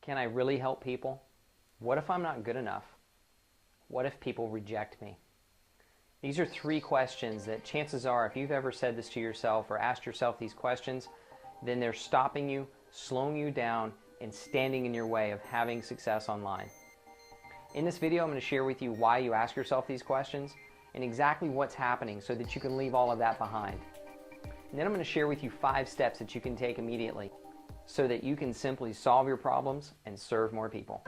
Can I really help people? What if I'm not good enough? What if people reject me? These are three questions that chances are, if you've ever said this to yourself or asked yourself these questions, then they're stopping you, slowing you down, and standing in your way of having success online. In this video, I'm going to share with you why you ask yourself these questions and exactly what's happening so that you can leave all of that behind. And then I'm going to share with you 5 steps that you can take immediately so that you can simply solve your problems and serve more people.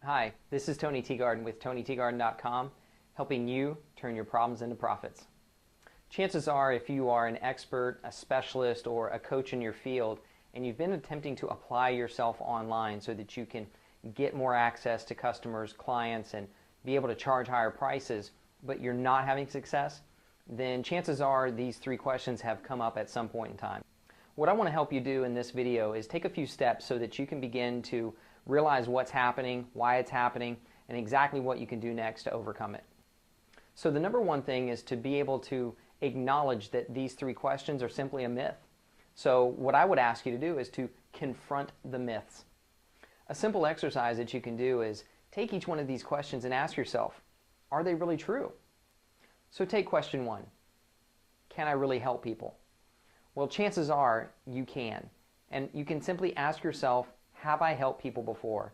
Hi, this is Tony Teegarden with TonyTeegarden.com, helping you turn your problems into profits. Chances are, if you are an expert, a specialist, or a coach in your field, and you've been attempting to apply yourself online so that you can get more access to customers, clients, and be able to charge higher prices, but you're not having success, then chances are these 3 questions have come up at some point in time. What I want to help you do in this video is take a few steps so that you can begin to realize what's happening, why it's happening, and exactly what you can do next to overcome it. So the number one thing is to be able to acknowledge that these 3 questions are simply a myth. So what I would ask you to do is to confront the myths. A simple exercise that you can do is take each one of these questions and ask yourself, are they really true? So take question 1. Can I really help people? Well, chances are you can. And you can simply ask yourself, have I helped people before?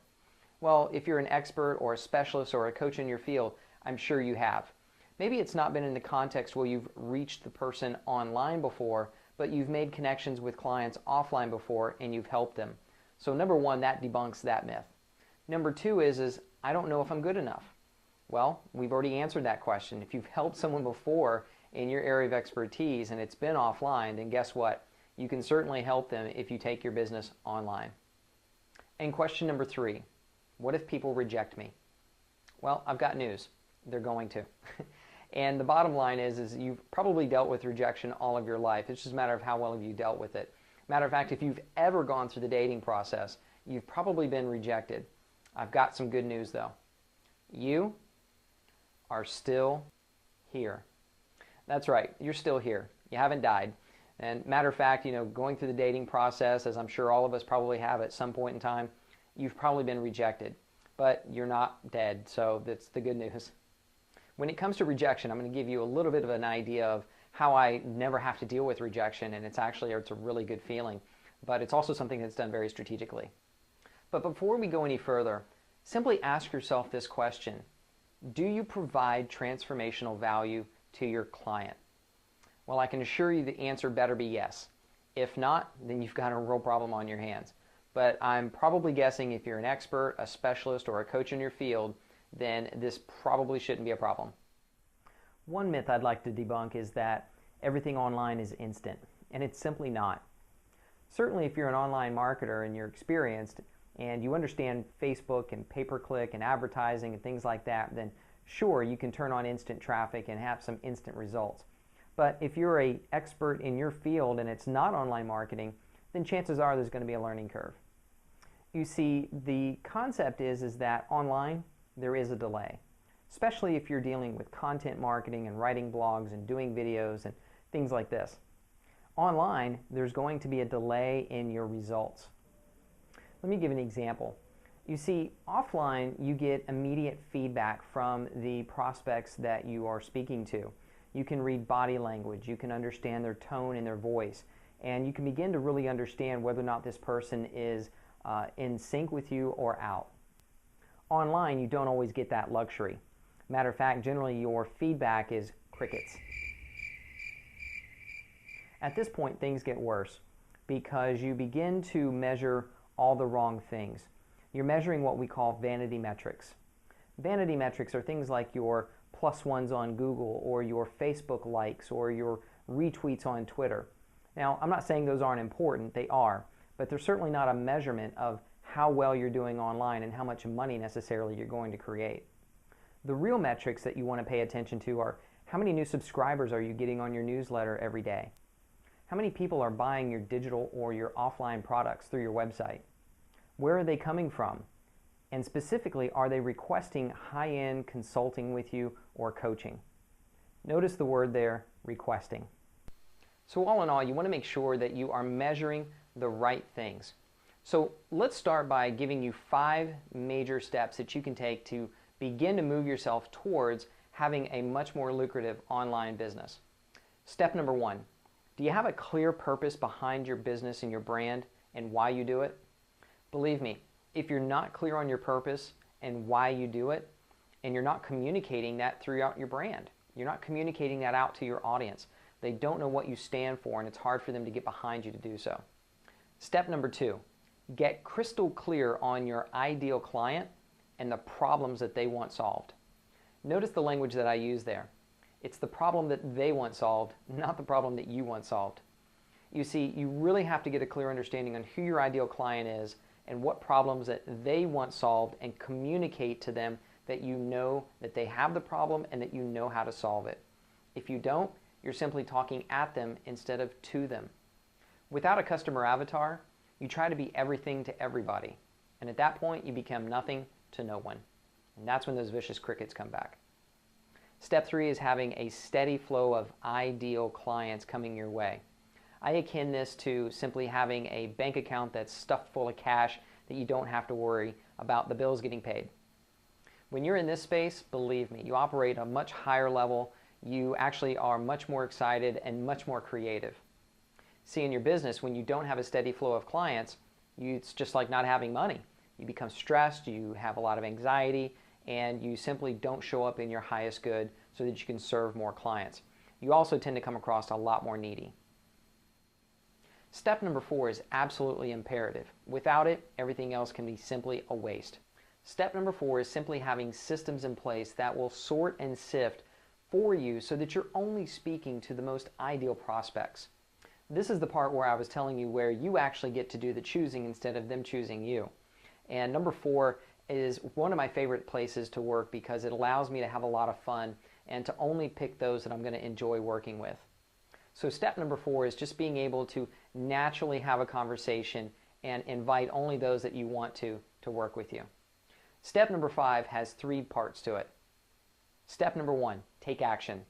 Well, if you're an expert or a specialist or a coach in your field, I'm sure you have. Maybe it's not been in the context where you've reached the person online before, but you've made connections with clients offline before and you've helped them. So number 1, that debunks that myth. Number 2 is I don't know if I'm good enough. Well, we've already answered that question. If you've helped someone before in your area of expertise and it's been offline, then guess what? You can certainly help them if you take your business online. And question number 3, what if people reject me? Well, I've got news. They're going to. And the bottom line is you've probably dealt with rejection all of your life. It's just a matter of how well have you dealt with it. Matter of fact, if you've ever gone through the dating process, you've probably been rejected. I've got some good news though. You are still here. That's right, you're still here. You haven't died. And matter of fact, going through the dating process, as I'm sure all of us probably have at some point in time, you've probably been rejected. But you're not dead, so that's the good news. When it comes to rejection, I'm going to give you a little bit of an idea of how I never have to deal with rejection, and it's a really good feeling, but it's also something that's done very strategically. But before we go any further, simply ask yourself this question. Do you provide transformational value to your client? Well, I can assure you the answer better be yes. If not, then you've got a real problem on your hands. But I'm probably guessing if you're an expert, a specialist, or a coach in your field, then this probably shouldn't be a problem. One myth I'd like to debunk is that everything online is instant, and it's simply not. Certainly if you're an online marketer and you're experienced and you understand Facebook and pay-per-click and advertising and things like that, then sure, you can turn on instant traffic and have some instant results. But if you're an expert in your field and it's not online marketing, then chances are there's going to be a learning curve. You see, the concept is that online there is a delay, especially if you're dealing with content marketing and writing blogs and doing videos and things like this. Online, there's going to be a delay in your results. Let me give an example. You see, offline, you get immediate feedback from the prospects that you are speaking to. You can read body language, you can understand their tone and their voice, and you can begin to really understand whether or not this person is in sync with you or out. Online, you don't always get that luxury. Matter of fact, generally your feedback is crickets. At this point, things get worse because you begin to measure all the wrong things. You're measuring what we call vanity metrics. Vanity metrics are things like your +1s on Google or your Facebook likes or your retweets on Twitter. Now, I'm not saying those aren't important, they are, but they're certainly not a measurement of how well you're doing online and how much money necessarily you're going to create. The real metrics that you want to pay attention to are how many new subscribers are you getting on your newsletter every day? How many people are buying your digital or your offline products through your website? Where are they coming from? And specifically, are they requesting high-end consulting with you or coaching? Notice the word there, requesting. So all in all, you want to make sure that you are measuring the right things. So let's start by giving you 5 major steps that you can take to begin to move yourself towards having a much more lucrative online business. Step number 1, do you have a clear purpose behind your business and your brand and why you do it? Believe me, if you're not clear on your purpose and why you do it, and you're not communicating that throughout your brand, you're not communicating that out to your audience, they don't know what you stand for, and it's hard for them to get behind you to do so. Step number 2, get crystal clear on your ideal client and the problems that they want solved. Notice the language that I use there. It's the problem that they want solved, not the problem that you want solved. You see, you really have to get a clear understanding on who your ideal client is and what problems that they want solved, and communicate to them that you know that they have the problem and that you know how to solve it. If you don't, you're simply talking at them instead of to them. Without a customer avatar, you try to be everything to everybody. And at that point, you become nothing to no one. And that's when those vicious crickets come back. Step 3 is having a steady flow of ideal clients coming your way. I akin this to simply having a bank account that's stuffed full of cash that you don't have to worry about the bills getting paid. When you're in this space, believe me, you operate at a much higher level. You actually are much more excited and much more creative. See, in your business, when you don't have a steady flow of clients, it's just like not having money. You become stressed, you have a lot of anxiety, and you simply don't show up in your highest good so that you can serve more clients. You also tend to come across a lot more needy. Step number 4 is absolutely imperative. Without it, everything else can be simply a waste. Step number 4 is simply having systems in place that will sort and sift for you so that you're only speaking to the most ideal prospects. This is the part where I was telling you where you actually get to do the choosing instead of them choosing you. And number 4 is one of my favorite places to work because it allows me to have a lot of fun and to only pick those that I'm going to enjoy working with. So step number 4 is just being able to naturally have a conversation and invite only those that you want to work with you. Step number 5 has 3 parts to it. Step number 1, take action.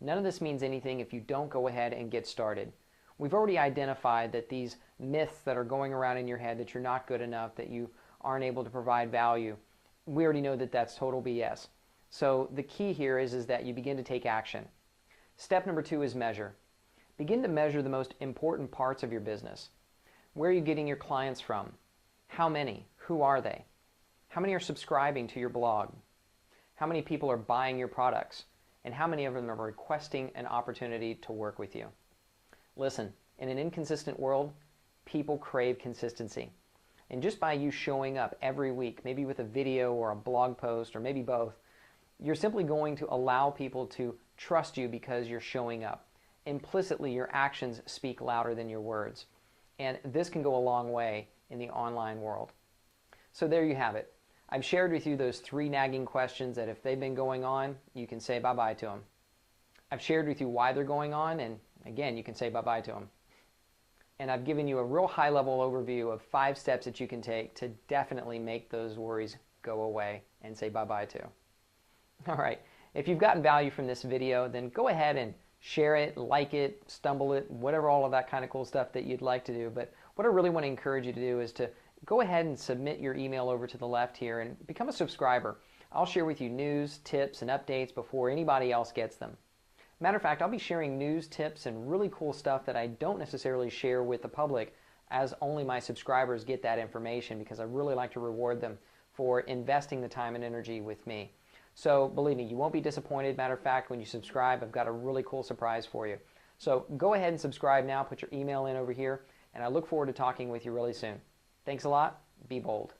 None of this means anything if you don't go ahead and get started. We've already identified that these myths that are going around in your head that you're not good enough, that you aren't able to provide value, we already know that that's total BS. So the key here is that you begin to take action. Step number 2 is measure. Begin to measure the most important parts of your business. Where are you getting your clients from? How many? Who are they? How many are subscribing to your blog? How many people are buying your products? And how many of them are requesting an opportunity to work with you? Listen, in an inconsistent world, people crave consistency. And just by you showing up every week, maybe with a video or a blog post or maybe both, you're simply going to allow people to trust you because you're showing up. Implicitly, your actions speak louder than your words. And this can go a long way in the online world. So there you have it. I've shared with you those 3 nagging questions that if they've been going on, you can say bye-bye to them. I've shared with you why they're going on, and again, you can say bye-bye to them. And I've given you a real high-level overview of 5 steps that you can take to definitely make those worries go away and say bye-bye to. All right, if you've gotten value from this video, then go ahead and share it, like it, stumble it, whatever, all of that kind of cool stuff that you'd like to do. But what I really want to encourage you to do is to go ahead and submit your email over to the left here and become a subscriber. I'll share with you news, tips, and updates before anybody else gets them. Matter of fact, I'll be sharing news, tips, and really cool stuff that I don't necessarily share with the public, as only my subscribers get that information, because I really like to reward them for investing the time and energy with me. So believe me, you won't be disappointed. Matter of fact, when you subscribe, I've got a really cool surprise for you. So go ahead and subscribe now, put your email in over here, and I look forward to talking with you really soon. Thanks a lot. Be bold.